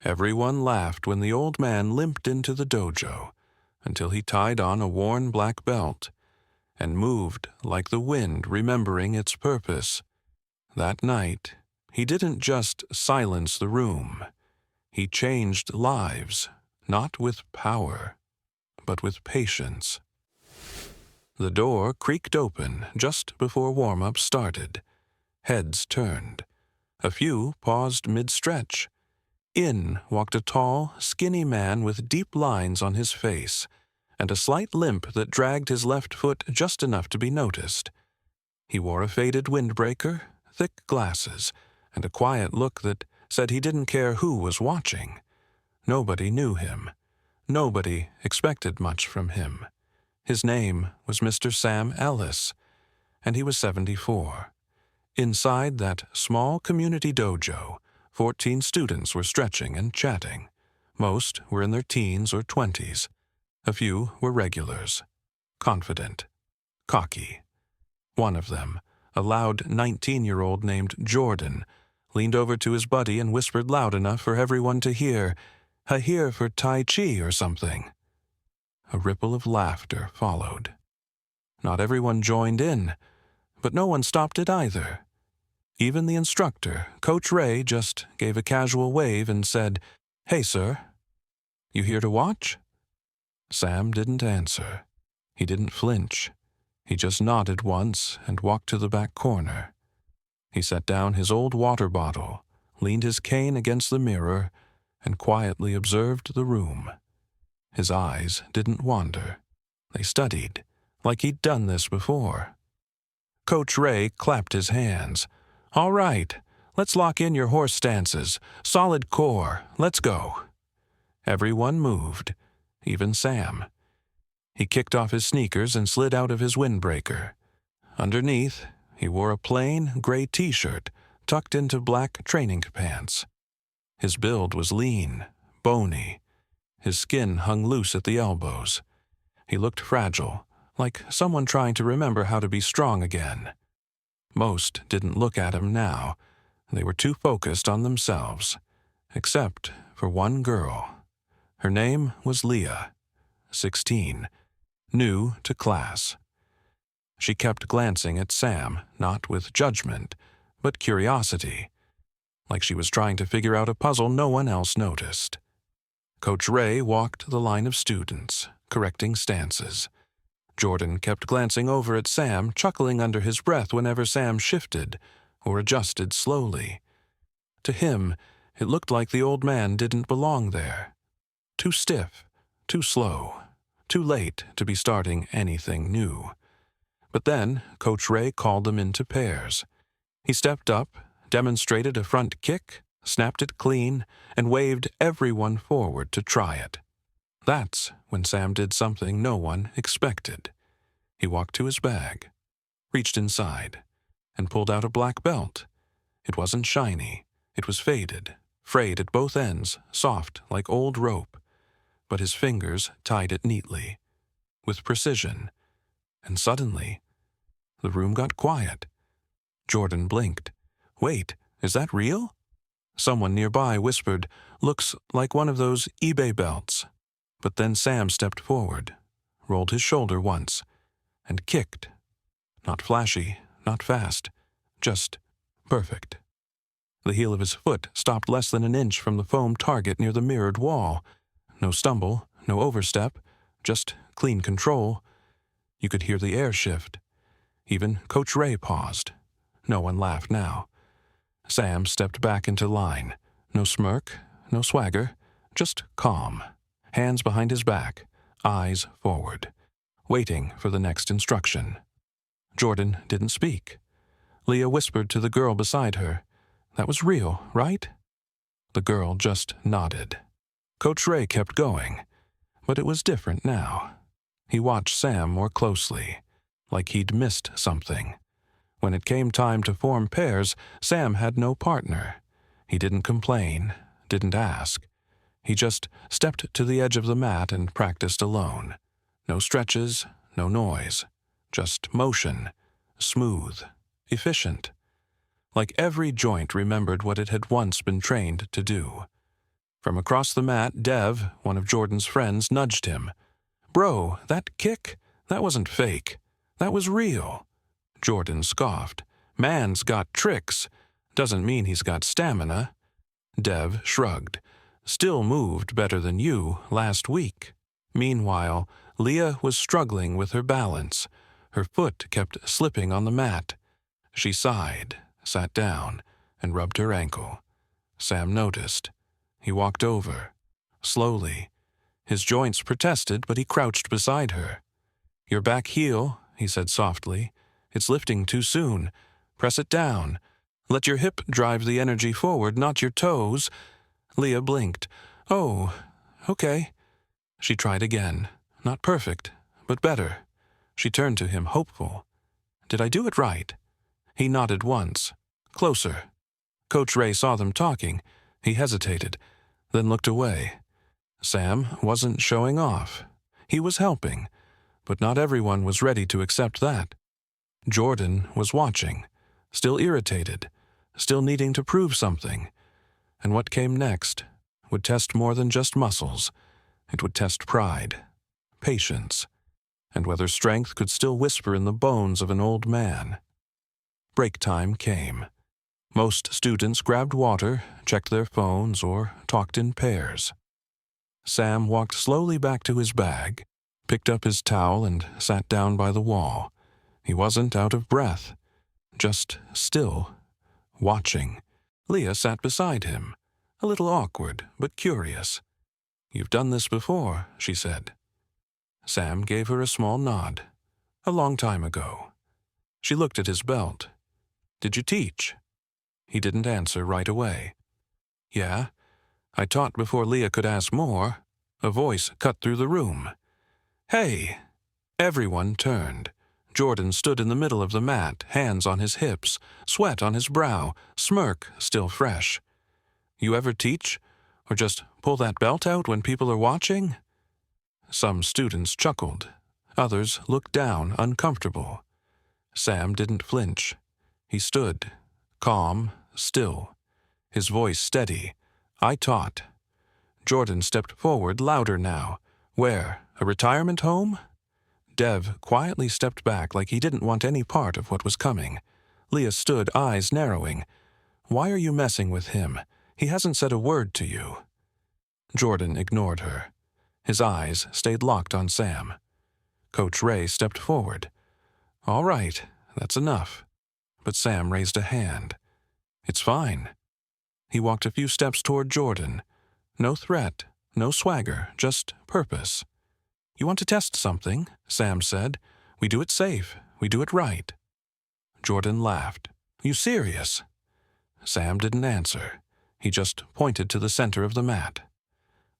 Everyone laughed when the old man limped into the dojo until he tied on a worn black belt and moved like the wind, remembering its purpose. That night, he didn't just silence the room. He changed lives, not with power, but with patience. The door creaked open just before warm-up started. Heads turned. A few paused mid-stretch. In walked a tall, skinny man with deep lines on his face and a slight limp that dragged his left foot just enough to be noticed. He wore a faded windbreaker, thick glasses, and a quiet look that said he didn't care who was watching. Nobody knew him. Nobody expected much from him. His name was Mr. Sam Ellis, and he was 74. Inside that small community dojo, 14 students were stretching and chatting. Most were in their teens or 20s. A few were regulars, confident, cocky. One of them, a loud 19-year-old named Jordan, leaned over to his buddy and whispered loud enough for everyone to hear, "I hear for Tai Chi or something." A ripple of laughter followed. Not everyone joined in, but no one stopped it either. Even the instructor, Coach Ray, just gave a casual wave and said, "Hey, sir, you here to watch?" Sam didn't answer. He didn't flinch. He just nodded once and walked to the back corner. He set down his old water bottle, leaned his cane against the mirror, and quietly observed the room. His eyes didn't wander. They studied, like he'd done this before. Coach Ray clapped his hands. "All right, let's lock in your horse stances. Solid core. Let's go." Everyone moved, even Sam. He kicked off his sneakers and slid out of his windbreaker. Underneath, he wore a plain gray t-shirt tucked into black training pants. His build was lean, bony. His skin hung loose at the elbows. He looked fragile, like someone trying to remember how to be strong again. Most didn't look at him now. They were too focused on themselves, except for one girl. Her name was Leah, 16, new to class. She kept glancing at Sam, not with judgment, but curiosity, like she was trying to figure out a puzzle no one else noticed. Coach Ray walked the line of students, correcting stances. Jordan kept glancing over at Sam, chuckling under his breath whenever Sam shifted or adjusted slowly. To him, it looked like the old man didn't belong there. Too stiff, too slow, too late to be starting anything new. But then Coach Ray called them into pairs. He stepped up, demonstrated a front kick, snapped it clean, and waved everyone forward to try it. That's when Sam did something no one expected. He walked to his bag, reached inside, and pulled out a black belt. It wasn't shiny. It was faded, frayed at both ends, soft like old rope. But his fingers tied it neatly, with precision. And suddenly, the room got quiet. Jordan blinked. "Wait, is that real?" Someone nearby whispered, "Looks like one of those eBay belts." But then Sam stepped forward, rolled his shoulder once, and kicked. Not flashy, not fast, just perfect. The heel of his foot stopped less than an inch from the foam target near the mirrored wall. No stumble, no overstep, just clean control. You could hear the air shift. Even Coach Ray paused. No one laughed now. Sam stepped back into line. No smirk, no swagger, just calm. Hands behind his back, eyes forward, waiting for the next instruction. Jordan didn't speak. Leah whispered to the girl beside her, "That was real, right?" The girl just nodded. Coach Ray kept going, but it was different now. He watched Sam more closely, like he'd missed something. When it came time to form pairs, Sam had no partner. He didn't complain, didn't ask. He just stepped to the edge of the mat and practiced alone. No stretches, no noise, just motion, smooth, efficient. Like every joint remembered what it had once been trained to do. From across the mat, Dev, one of Jordan's friends, nudged him. "Bro, that kick? That wasn't fake. That was real." Jordan scoffed. "Man's got tricks. Doesn't mean he's got stamina." Dev shrugged. "Still moved better than you last week." Meanwhile, Leah was struggling with her balance. Her foot kept slipping on the mat. She sighed, sat down, and rubbed her ankle. Sam noticed. He walked over. Slowly. His joints protested, but he crouched beside her. "Your back heel," he said softly. "It's lifting too soon. Press it down. Let your hip drive the energy forward, not your toes." Leah blinked. "Oh, okay." She tried again. Not perfect, but better. She turned to him, hopeful. "Did I do it right?" He nodded once. "Closer." Coach Ray saw them talking. He hesitated, then looked away. Sam wasn't showing off. He was helping, but not everyone was ready to accept that. Jordan was watching, still irritated, still needing to prove something. And what came next would test more than just muscles. It would test pride, patience, and whether strength could still whisper in the bones of an old man. Break time came. Most students grabbed water, checked their phones, or talked in pairs. Sam walked slowly back to his bag, picked up his towel, and sat down by the wall. He wasn't out of breath, just still, watching. Leah sat beside him, a little awkward but curious. "You've done this before," she said. Sam gave her a small nod. "A long time ago." She looked at his belt. "Did you teach?" He didn't answer right away. "Yeah, I taught before Leah could ask more." A voice cut through the room. "Hey!" Everyone turned. Jordan stood in the middle of the mat, hands on his hips, sweat on his brow, smirk still fresh. "You ever teach? Or just pull that belt out when people are watching?" Some students chuckled. Others looked down, uncomfortable. Sam didn't flinch. He stood, calm, still, his voice steady. "I taught." Jordan stepped forward, louder now. "Where? A retirement home?" Dev quietly stepped back like he didn't want any part of what was coming. Leah stood, eyes narrowing. "Why are you messing with him? He hasn't said a word to you." Jordan ignored her. His eyes stayed locked on Sam. Coach Ray stepped forward. "All right, that's enough." But Sam raised a hand. "It's fine." He walked a few steps toward Jordan. No threat, no swagger, just purpose. "You want to test something?" Sam said. "We do it safe. We do it right." Jordan laughed. "You serious?" Sam didn't answer. He just pointed to the center of the mat.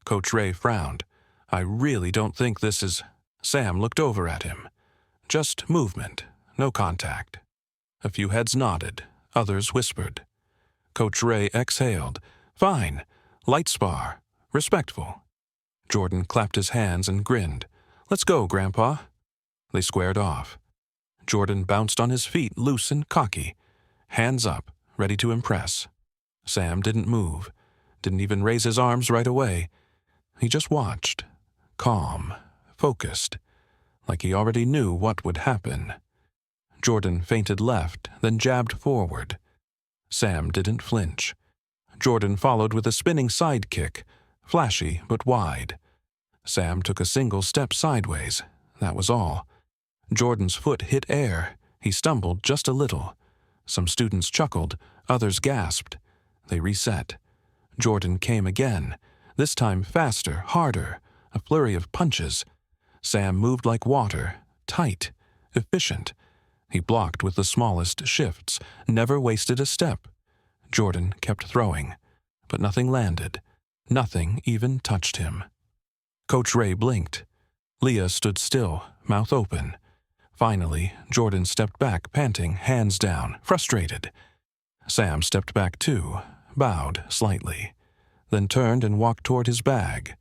Coach Ray frowned. "I really don't think this is—" Sam looked over at him. "Just movement, no contact." A few heads nodded. Others whispered. Coach Ray exhaled. "Fine. Light spar. Respectful." Jordan clapped his hands and grinned. "Let's go, Grandpa." They squared off. Jordan bounced on his feet, loose and cocky. Hands up, ready to impress. Sam didn't move. Didn't even raise his arms right away. He just watched. Calm. Focused. Like he already knew what would happen. Jordan feinted left, then jabbed forward. Sam didn't flinch. Jordan followed with a spinning side kick, flashy but wide. Sam took a single step sideways. That was all. Jordan's foot hit air. He stumbled just a little. Some students chuckled. Others gasped. They reset. Jordan came again. This time faster, harder. A flurry of punches. Sam moved like water. Tight. Efficient. He blocked with the smallest shifts. Never wasted a step. Jordan kept throwing. But nothing landed. Nothing even touched him. Coach Ray blinked. Leah stood still, mouth open. Finally, Jordan stepped back, panting, hands down, frustrated. Sam stepped back too, bowed slightly, then turned and walked toward his bag.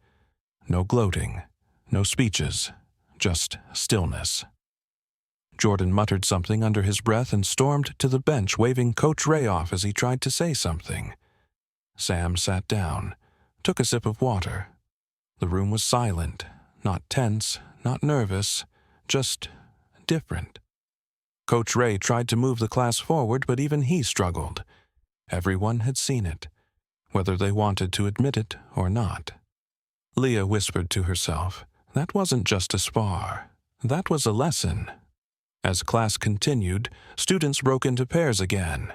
No gloating, no speeches, just stillness. Jordan muttered something under his breath and stormed to the bench, waving Coach Ray off as he tried to say something. Sam sat down, took a sip of water. The room was silent, not tense, not nervous, just different. Coach Ray tried to move the class forward, but even he struggled. Everyone had seen it, whether they wanted to admit it or not. Leah whispered to herself, that wasn't just a spar. That was a lesson. As class continued, students broke into pairs again.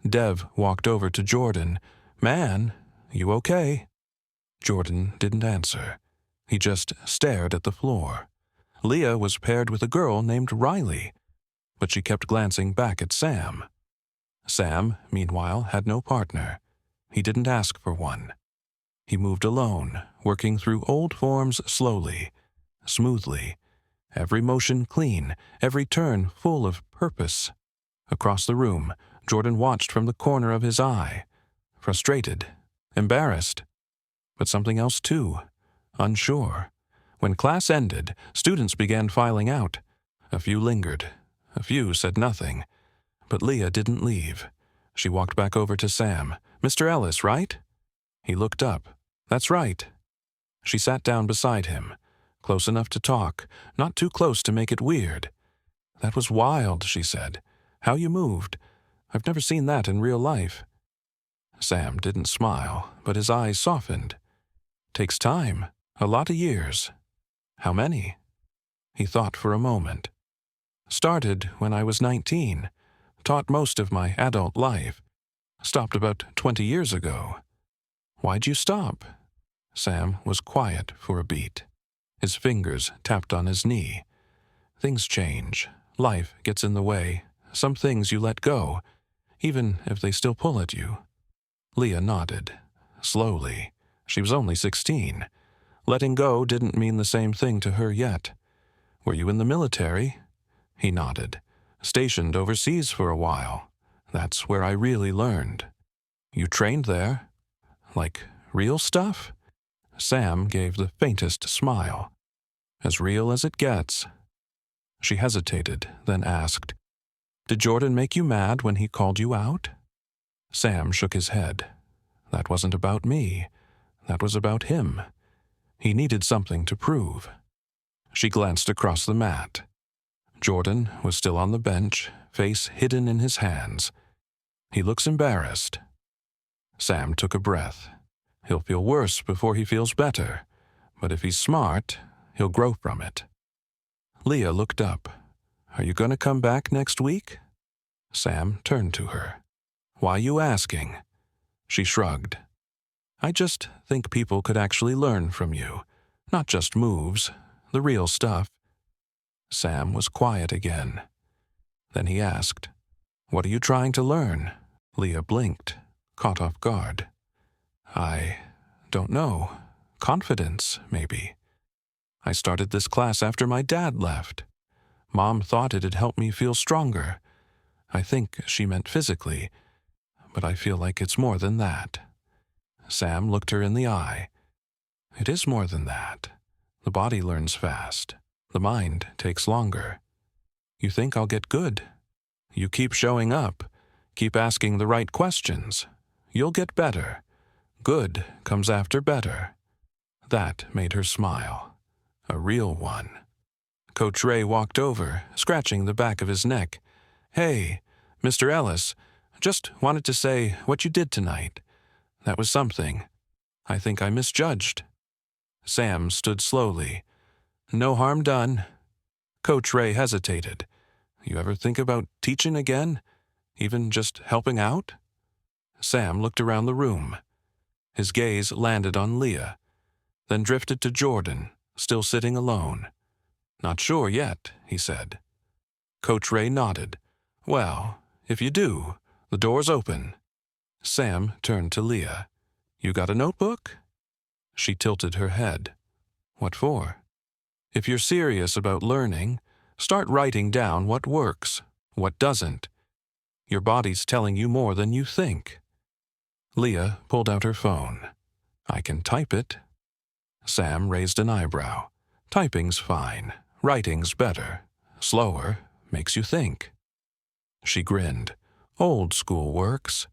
Dev walked over to Jordan. Man, you okay? Jordan didn't answer. He just stared at the floor. Leah was paired with a girl named Riley, but she kept glancing back at Sam. Sam, meanwhile, had no partner. He didn't ask for one. He moved alone, working through old forms slowly, smoothly, every motion clean, every turn full of purpose. Across the room, Jordan watched from the corner of his eye, frustrated, embarrassed, but something else too, unsure. When class ended, students began filing out. A few lingered. A few said nothing. But Leah didn't leave. She walked back over to Sam. Mr. Ellis, right? He looked up. That's right. She sat down beside him, close enough to talk, not too close to make it weird. That was wild, she said. How you moved. I've never seen that in real life. Sam didn't smile, but his eyes softened. Takes time, a lot of years. How many? He thought for a moment. Started when I was 19. Taught most of my adult life. Stopped about 20 years ago. Why'd you stop? Sam was quiet for a beat. His fingers tapped on his knee. Things change. Life gets in the way. Some things you let go, even if they still pull at you. Leah nodded. Slowly. She was only 16. Letting go didn't mean the same thing to her yet. Were you in the military? He nodded. Stationed overseas for a while. That's where I really learned. You trained there? Like real stuff? Sam gave the faintest smile. As real as it gets. She hesitated, then asked, Did Jordan make you mad when he called you out? Sam shook his head. That wasn't about me. That was about him. He needed something to prove. She glanced across the mat. Jordan was still on the bench, face hidden in his hands. He looks embarrassed. Sam took a breath. He'll feel worse before he feels better, but if he's smart, he'll grow from it. Leah looked up. Are you going to come back next week? Sam turned to her. Why you asking? She shrugged. I just think people could actually learn from you. Not just moves, the real stuff. Sam was quiet again. Then he asked, What are you trying to learn? Leah blinked, caught off guard. I don't know. Confidence, maybe. I started this class after my dad left. Mom thought it'd help me feel stronger. I think she meant physically, but I feel like it's more than that. Sam looked her in the eye. It is more than that. The body learns fast. The mind takes longer. You think I'll get good? You keep showing up. Keep asking the right questions. You'll get better. Good comes after better. That made her smile. A real one. Coach Ray walked over, scratching the back of his neck. Hey, Mr. Ellis, just wanted to say what you did tonight. That was something. I think I misjudged. Sam stood slowly. No harm done. Coach Ray hesitated. You ever think about teaching again? Even just helping out? Sam looked around the room. His gaze landed on Leah, then drifted to Jordan, still sitting alone. Not sure yet, he said. Coach Ray nodded. Well, if you do, the door's open. Sam turned to Leah. You got a notebook? She tilted her head. What for? If you're serious about learning, start writing down what works, what doesn't. Your body's telling you more than you think. Leah pulled out her phone. I can type it. Sam raised an eyebrow. Typing's fine. Writing's better. Slower makes you think. She grinned. Old school works.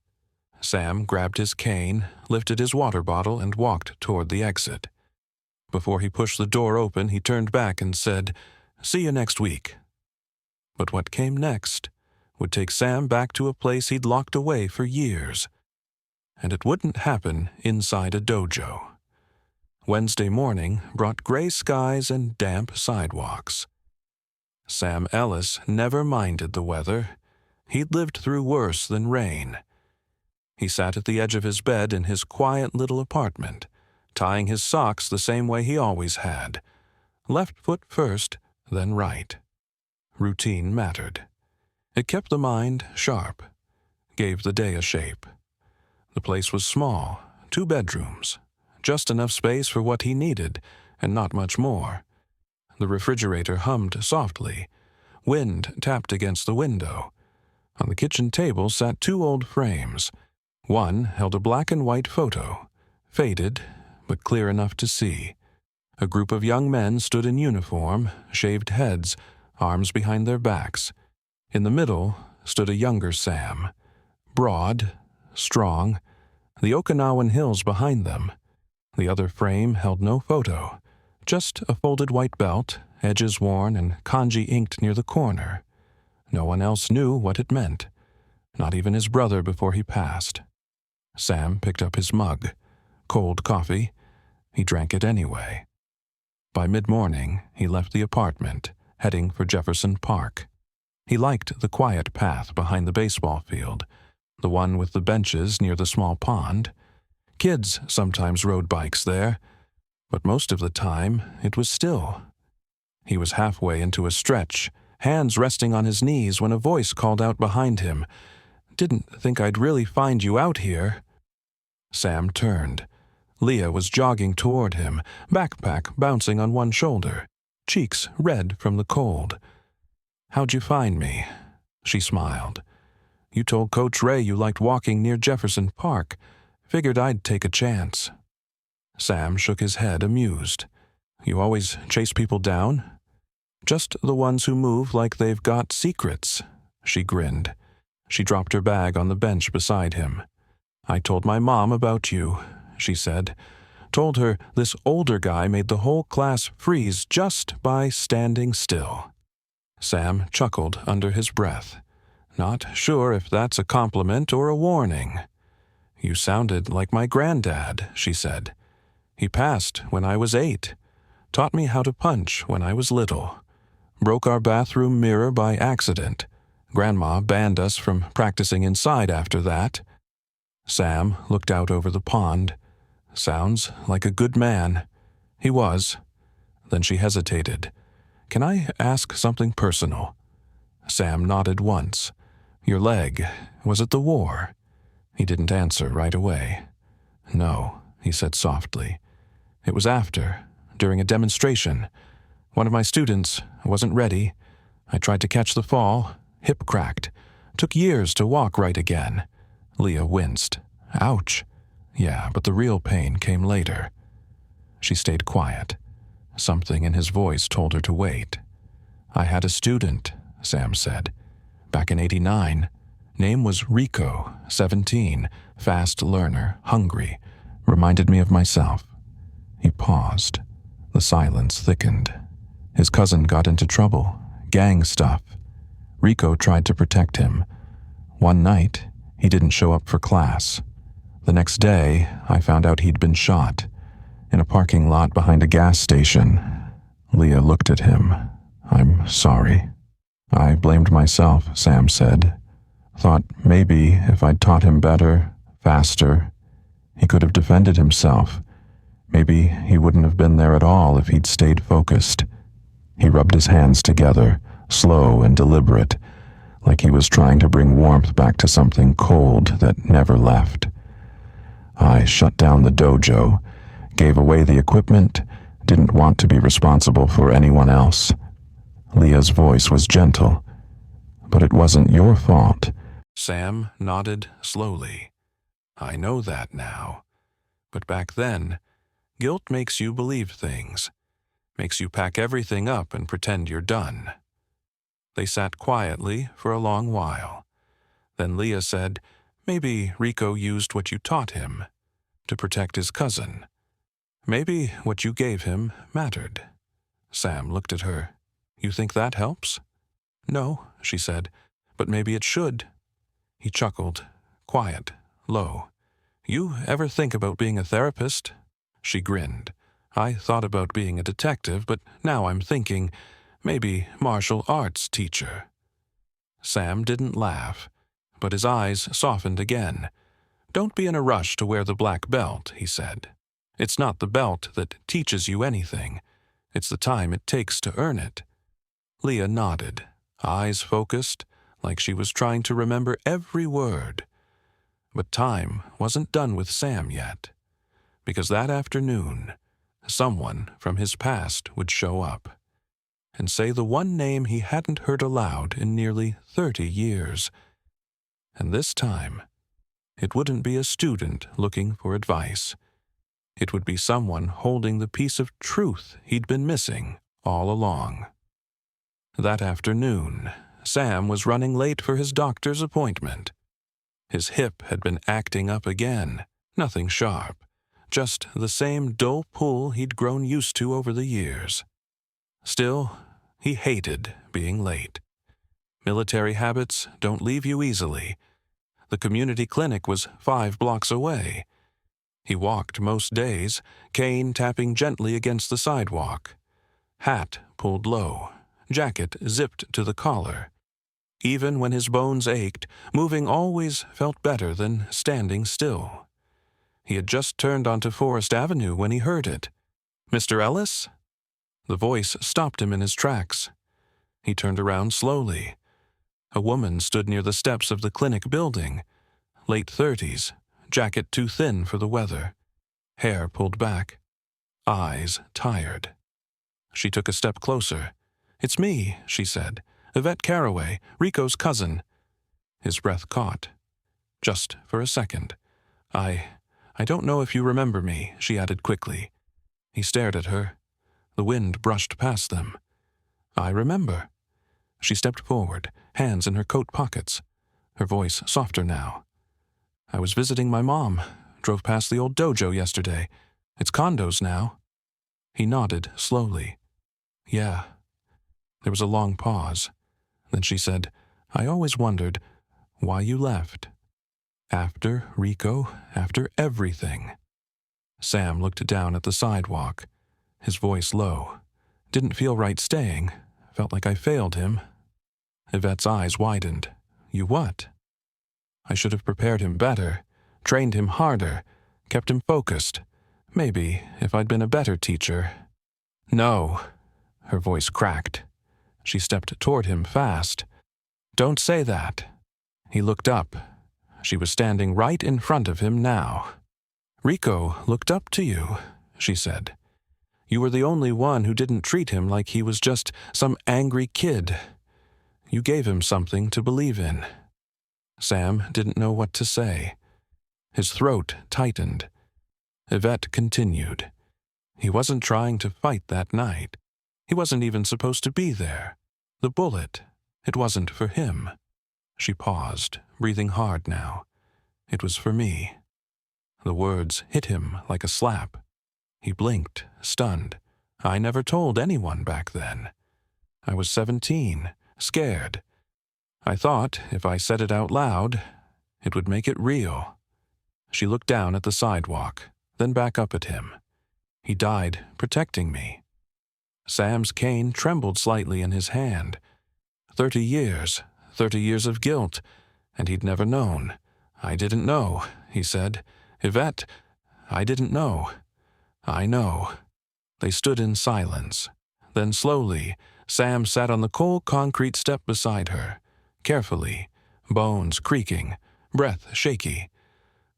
Sam grabbed his cane, lifted his water bottle, and walked toward the exit. Before he pushed the door open, he turned back and said, "See you next week." But what came next would take Sam back to a place he'd locked away for years. And it wouldn't happen inside a dojo. Wednesday morning brought gray skies and damp sidewalks. Sam Ellis never minded the weather. He'd lived through worse than rain. He sat at the edge of his bed in his quiet little apartment, tying his socks the same way he always had. Left foot first, then right. Routine mattered. It kept the mind sharp, gave the day a shape. The place was small, 2 bedrooms, just enough space for what he needed, and not much more. The refrigerator hummed softly. Wind tapped against the window. On the kitchen table sat 2 old frames. One held a black and white photo, faded, but clear enough to see. A group of young men stood in uniform, shaved heads, arms behind their backs. In the middle stood a younger Sam, broad, strong, the Okinawan hills behind them. The other frame held no photo, just a folded white belt, edges worn and kanji inked near the corner. No one else knew what it meant, not even his brother before he passed. Sam picked up his mug, cold coffee. He drank it anyway. By mid-morning, he left the apartment, heading for Jefferson Park. He liked the quiet path behind the baseball field, the one with the benches near the small pond. Kids sometimes rode bikes there, but most of the time it was still. He was halfway into a stretch, hands resting on his knees, when a voice called out behind him, "Didn't think I'd really find you out here." Sam turned. Leah was jogging toward him, backpack bouncing on one shoulder, cheeks red from the cold. "How'd you find me?" She smiled. "You told Coach Ray you liked walking near Jefferson Park. Figured I'd take a chance." Sam shook his head, amused. "You always chase people down?" "Just the ones who move like they've got secrets." She grinned. She dropped her bag on the bench beside him. "I told my mom about you," she said. "Told her this older guy made the whole class freeze just by standing still." Sam chuckled under his breath. "Not sure if that's a compliment or a warning." "You sounded like my granddad," she said. "He passed when I was 8. Taught me how to punch when I was little. Broke our bathroom mirror by accident. Grandma banned us from practicing inside after that." Sam looked out over the pond. "Sounds like a good man." He was. Then she hesitated. "Can I ask something personal?" Sam nodded once. "Your leg, was it the war?" He didn't answer right away. "No," he said softly. "It was after, during a demonstration. One of my students wasn't ready. I tried to catch the fall, hip cracked. Took years to walk right again." Leah winced. "Ouch." "Yeah, but the real pain came later." She stayed quiet. Something in his voice told her to wait. "I had a student," Sam said. "Back in '89. Name was Rico, 17, fast learner, hungry. Reminded me of myself." He paused. The silence thickened. His cousin got into trouble, gang stuff. Rico tried to protect him. One night, he didn't show up for class. The next day, I found out he'd been shot in a parking lot behind a gas station. Leah looked at him. "I'm sorry." "I blamed myself," Sam said. "Thought maybe if I'd taught him better, faster, he could have defended himself. Maybe he wouldn't have been there at all if he'd stayed focused." He rubbed his hands together, slow and deliberate, like he was trying to bring warmth back to something cold that never left. "I shut down the dojo, gave away the equipment, didn't want to be responsible for anyone else." Leah's voice was gentle. "But it wasn't your fault." Sam nodded slowly. "I know that now. But back then, guilt makes you believe things. Makes you pack everything up and pretend you're done." They sat quietly for a long while. Then Leah said, Maybe Rico used what you taught him to protect his cousin. Maybe what you gave him mattered. Sam looked at her. You think that helps? No, she said, but maybe it should. He chuckled, quiet, low. You ever think about being a therapist? She grinned. I thought about being a detective, but now I'm thinking maybe martial arts teacher. Sam didn't laugh, but his eyes softened again. Don't be in a rush to wear the black belt, he said. It's not the belt that teaches you anything. It's the time it takes to earn it. Leah nodded, eyes focused, like she was trying to remember every word. But time wasn't done with Sam yet, because that afternoon, someone from his past would show up and say the one name he hadn't heard aloud in nearly 30 years. And this time, it wouldn't be a student looking for advice. It would be someone holding the piece of truth he'd been missing all along. That afternoon, Sam was running late for his doctor's appointment. His hip had been acting up again, nothing sharp, just the same dull pull he'd grown used to over the years. Still, he hated being late. Military habits don't leave you easily. The community clinic was 5 blocks away. He walked most days, cane tapping gently against the sidewalk. Hat pulled low, jacket zipped to the collar. Even when his bones ached, moving always felt better than standing still. He had just turned onto Forest Avenue when he heard it. Mr. Ellis? The voice stopped him in his tracks. He turned around slowly. A woman stood near the steps of the clinic building. Late 30s, jacket too thin for the weather. Hair pulled back. Eyes tired. She took a step closer. It's me, she said. Yvette Carraway, Rico's cousin. His breath caught. Just for a second. I don't know if you remember me, she added quickly. He stared at her. The wind brushed past them. I remember. She stepped forward, hands in her coat pockets, her voice softer now. I was visiting my mom, drove past the old dojo yesterday. It's condos now. He nodded slowly. Yeah. There was a long pause. Then she said, I always wondered why you left. After Rico, after everything. Sam looked down at the sidewalk, his voice low. Didn't feel right staying. Felt like I failed him. Yvette's eyes widened. You what? I should have prepared him better, trained him harder, kept him focused. Maybe if I'd been a better teacher. No. Her voice cracked. She stepped toward him fast. Don't say that. He looked up. She was standing right in front of him now. Rico looked up to you, she said. You were the only one who didn't treat him like he was just some angry kid. You gave him something to believe in. Sam didn't know what to say. His throat tightened. Yvette continued. He wasn't trying to fight that night. He wasn't even supposed to be there. The bullet, it wasn't for him. She paused, breathing hard now. It was for me. The words hit him like a slap. He blinked, stunned. I never told anyone back then. I was 17, scared. I thought if I said it out loud, it would make it real. She looked down at the sidewalk, then back up at him. He died protecting me. Sam's cane trembled slightly in his hand. 30 years of guilt, and he'd never known. I didn't know, he said. Yvette, I didn't know. I know. They stood in silence. Then slowly, Sam sat on the cold concrete step beside her, carefully, bones creaking, breath shaky.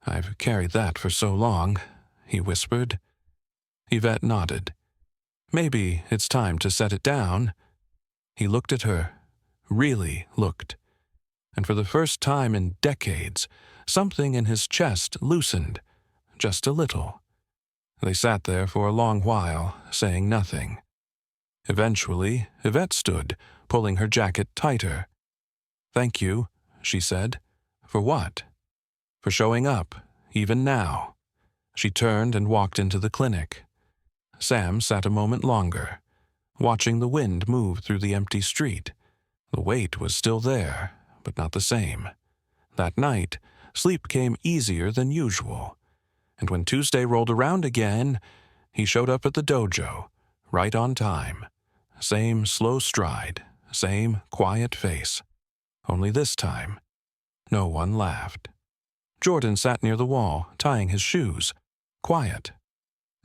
I've carried that for so long, he whispered. Yvette nodded. Maybe it's time to set it down. He looked at her, really looked. And for the first time in decades, something in his chest loosened, just a little. They sat there for a long while, saying nothing. Eventually, Yvette stood, pulling her jacket tighter. Thank you, she said. For what? for showing up, even now. She turned and walked into the clinic. Sam sat a moment longer, watching the wind move through the empty street. The weight was still there, but not the same. That night, sleep came easier than usual, and when Tuesday rolled around again, he showed up at the dojo, right on time. Same slow stride, same quiet face. Only this time, no one laughed. Jordan sat near the wall, tying his shoes. Quiet.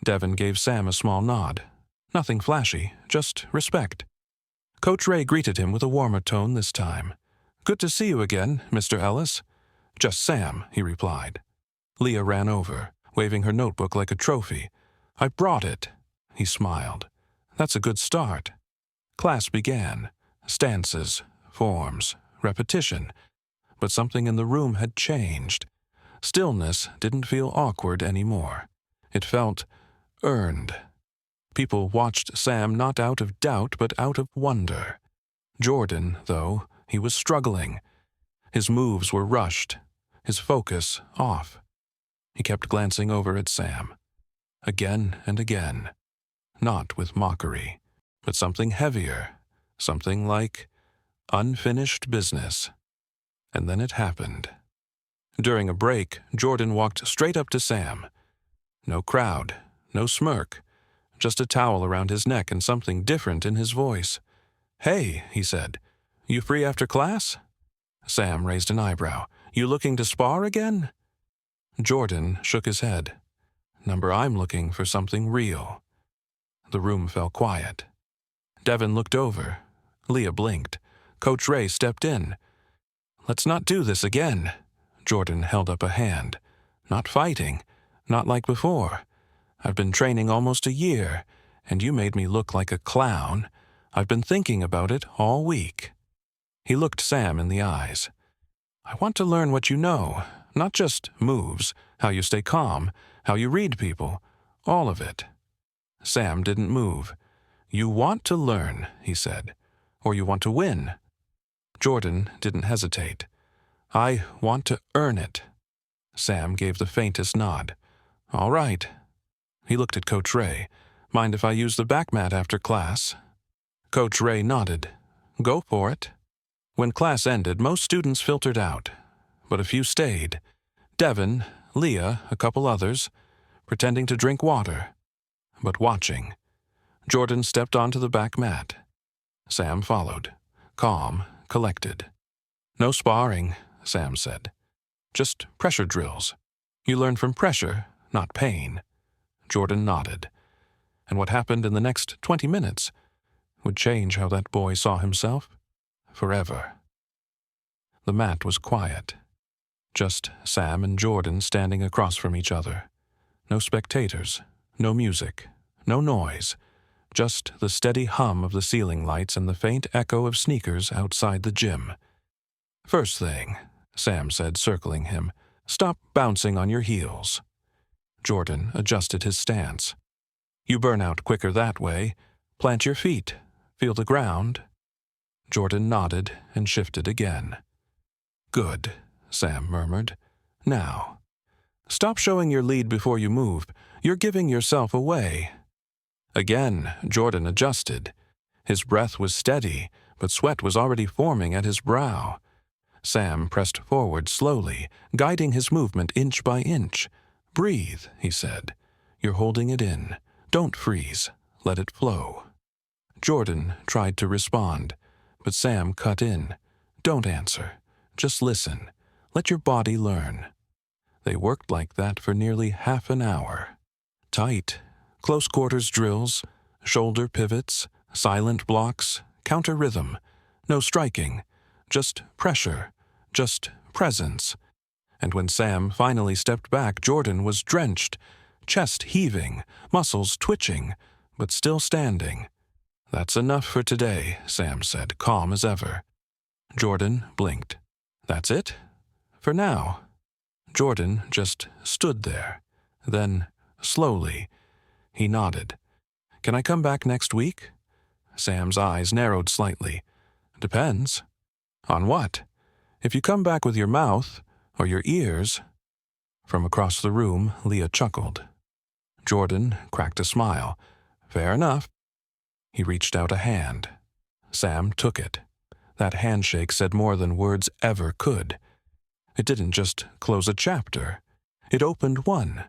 Devin gave Sam a small nod. Nothing flashy, just respect. Coach Ray greeted him with a warmer tone this time. "Good to see you again, Mr. Ellis." "Just Sam," he replied. Leah ran over, waving her notebook like a trophy. "I brought it." He smiled. "That's a good start." Class began. Stances, forms, repetition. But something in the room had changed. Stillness didn't feel awkward anymore. It felt earned. People watched Sam not out of doubt but out of wonder. Jordan, though, he was struggling. His moves were rushed, his focus off. He kept glancing over at Sam. Again and again. Not with mockery, but something heavier, something like unfinished business. And then it happened. During a break, Jordan walked straight up to Sam. No crowd, no smirk, just a towel around his neck and something different in his voice. "Hey," he said, "you free after class?" Sam raised an eyebrow. "You looking to spar again?" Jordan shook his head. "Number, I'm looking for something real." The room fell quiet. Devin looked over. Leah blinked. Coach Ray stepped in. "Let's not do this again." Jordan held up a hand. "Not fighting. Not like before. I've been training almost a year, and you made me look like a clown. I've been thinking about it all week." He looked Sam in the eyes. "I want to learn what you know, not just moves, how you stay calm, how you read people, all of it." Sam didn't move. "You want to learn," he said, "or you want to win?" Jordan didn't hesitate. "I want to earn it." Sam gave the faintest nod. "All right." He looked at Coach Ray. "Mind if I use the back mat after class?" Coach Ray nodded. "Go for it." When class ended, most students filtered out, but a few stayed. Devin, Leah, a couple others, pretending to drink water, but watching. Jordan stepped onto the back mat. Sam followed, calm, collected. "No sparring," Sam said. "Just pressure drills. You learn from pressure, not pain." Jordan nodded. And what happened in the next 20 minutes would change how that boy saw himself forever. The mat was quiet. Just Sam and Jordan standing across from each other. No spectators, no music, no noise. Just the steady hum of the ceiling lights and the faint echo of sneakers outside the gym. "First thing," Sam said, circling him, "stop bouncing on your heels." Jordan adjusted his stance. "You burn out quicker that way. Plant your feet. Feel the ground." Jordan nodded and shifted again. "Good," Sam murmured. "Now. Stop showing your lead before you move. You're giving yourself away." Again, Jordan adjusted. His breath was steady, but sweat was already forming at his brow. Sam pressed forward slowly, guiding his movement inch by inch. "Breathe," he said. "You're holding it in. Don't freeze. Let it flow." Jordan tried to respond, but Sam cut in. "Don't answer. Just listen. Let your body learn." They worked like that for nearly half an hour. Tight, close quarters drills, shoulder pivots, silent blocks, counter rhythm. No striking, just pressure, just presence. And when Sam finally stepped back, Jordan was drenched, chest heaving, muscles twitching, but still standing. "That's enough for today," Sam said, calm as ever. Jordan blinked. "That's it? For now?" Jordan just stood there. Then, slowly, he nodded. "Can I come back next week?" Sam's eyes narrowed slightly. "Depends." "On what? If you come back with your mouth, or your ears..." From across the room, Leah chuckled. Jordan cracked a smile. Fair enough. He reached out a hand. Sam took it. That handshake said more than words ever could. It didn't just close a chapter. It opened one.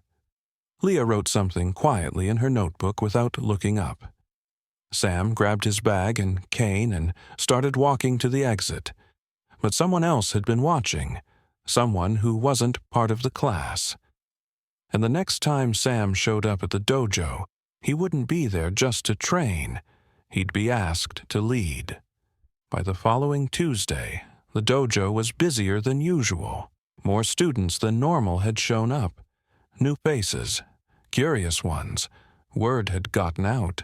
Leah wrote something quietly in her notebook without looking up. Sam grabbed his bag and cane and started walking to the exit. But someone else had been watching, someone who wasn't part of the class. And the next time Sam showed up at the dojo, he wouldn't be there just to train. He'd be asked to lead. By the following Tuesday, the dojo was busier than usual. More students than normal had shown up. New faces, curious ones. Word had gotten out.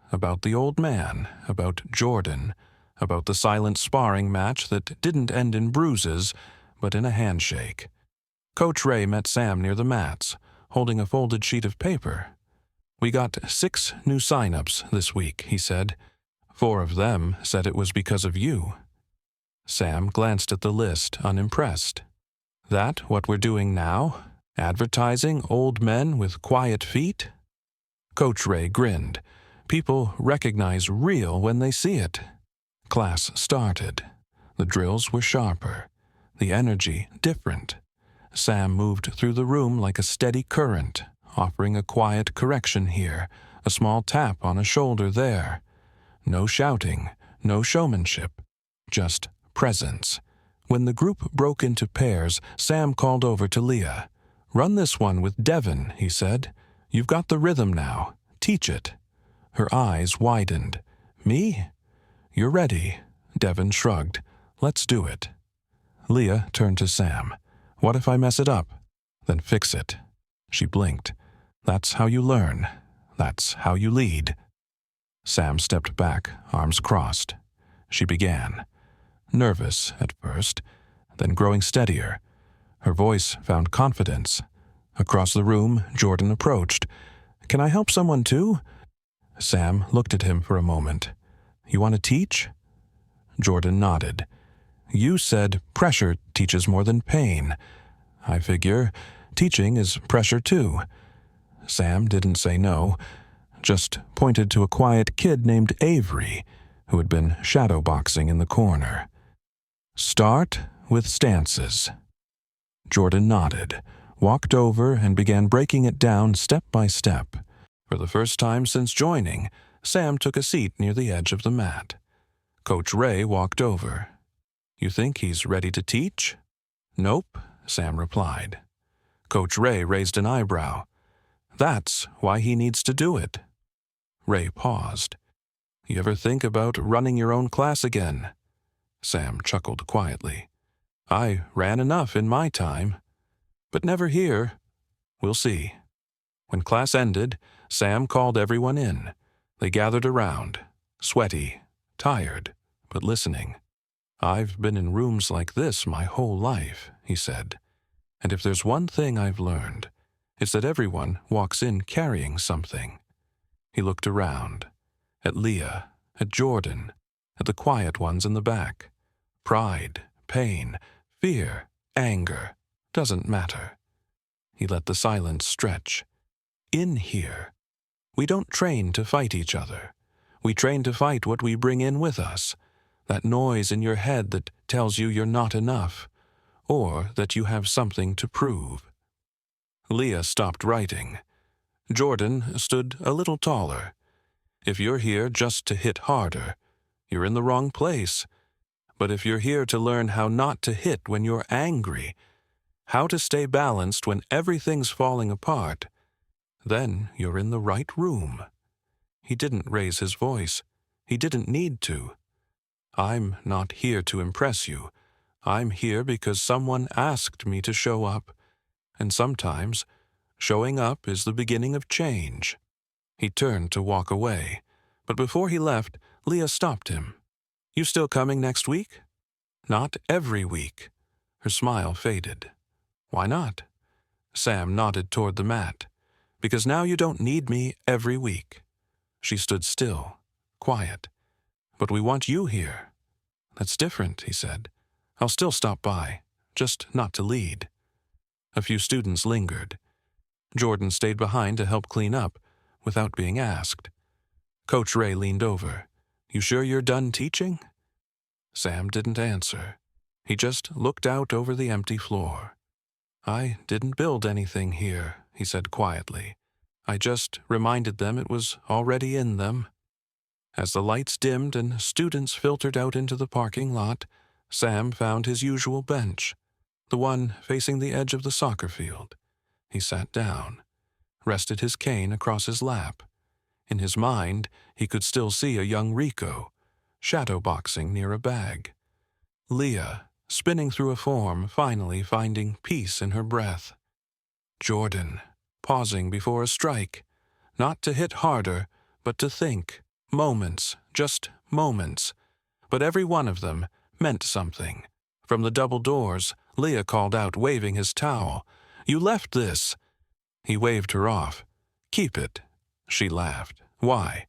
About the old man, about Jordan, about the silent sparring match that didn't end in bruises, but in a handshake. Coach Ray met Sam near the mats, holding a folded sheet of paper. We got 6 new sign-ups this week, he said. 4 of them said it was because of you. Sam glanced at the list, unimpressed. That what we're doing now? Advertising old men with quiet feet? Coach Ray grinned. People recognize real when they see it. Class started. The drills were sharper. The energy different. Sam moved through the room like a steady current, offering a quiet correction here, a small tap on a shoulder there. No shouting, no showmanship, just presence. When the group broke into pairs, Sam called over to Leah. "Run this one with Devin," he said. "You've got the rhythm now. Teach it." Her eyes widened. "Me?" "You're ready." Devin shrugged. "Let's do it." Leah turned to Sam. "What if I mess it up?" "Then fix it." She blinked. "That's how you learn. That's how you lead." Sam stepped back, arms crossed. She began. Nervous at first, then growing steadier. Her voice found confidence. Across the room, Jordan approached. "Can I help someone too?" Sam looked at him for a moment. "You want to teach?" Jordan nodded. "You said pressure teaches more than pain. I figure teaching is pressure too." Sam didn't say no, just pointed to a quiet kid named Avery, who had been shadowboxing in the corner. "Start with stances." Jordan nodded, walked over and began breaking it down step by step. For the first time since joining, Sam took a seat near the edge of the mat. Coach Ray walked over. "You think he's ready to teach?" "Nope," Sam replied. Coach Ray raised an eyebrow. "That's why he needs to do it." Ray paused. "You ever think about running your own class again?" Sam chuckled quietly. "I ran enough in my time. But never here. We'll see." When class ended, Sam called everyone in. They gathered around, sweaty, tired, but listening. "I've been in rooms like this my whole life," he said. "And if there's one thing I've learned, it's that everyone walks in carrying something." He looked around, at Leah, at Jordan, at the quiet ones in the back. Pride, pain, fear, anger, doesn't matter. He let the silence stretch. In here, we don't train to fight each other. We train to fight what we bring in with us, that noise in your head that tells you you're not enough, or that you have something to prove. Leah stopped writing. Jordan stood a little taller. "If you're here just to hit harder, you're in the wrong place. But if you're here to learn how not to hit when you're angry, how to stay balanced when everything's falling apart, then you're in the right room." He didn't raise his voice. He didn't need to. "I'm not here to impress you. I'm here because someone asked me to show up. And sometimes, showing up is the beginning of change." He turned to walk away, but before he left, Leah stopped him. "You still coming next week?" "Not every week." Her smile faded. "Why not?" Sam nodded toward the mat. "Because now you don't need me every week." She stood still, quiet. "But we want you here." "That's different," he said. "I'll still stop by, just not to lead." A few students lingered. Jordan stayed behind to help clean up, without being asked. Coach Ray leaned over. "You sure you're done teaching?" Sam didn't answer. He just looked out over the empty floor. "I didn't build anything here," he said quietly. "I just reminded them it was already in them." As the lights dimmed and students filtered out into the parking lot, Sam found his usual bench, the one facing the edge of the soccer field. He sat down, rested his cane across his lap. In his mind, he could still see a young Rico, shadowboxing near a bag. Leah, spinning through a form, finally finding peace in her breath. Jordan, pausing before a strike, not to hit harder, but to think. Moments, just moments. But every one of them meant something. From the double doors, Leah called out, waving his towel. "You left this." He waved her off. "Keep it." She laughed. "Why?"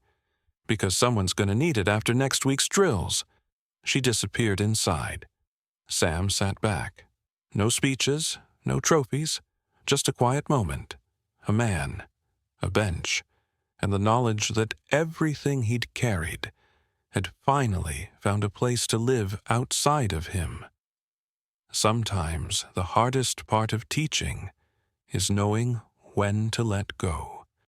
"Because someone's going to need it after next week's drills." She disappeared inside. Sam sat back. No speeches, no trophies, just a quiet moment. A man, a bench, and the knowledge that everything he'd carried had finally found a place to live outside of him. Sometimes the hardest part of teaching is knowing when to let go.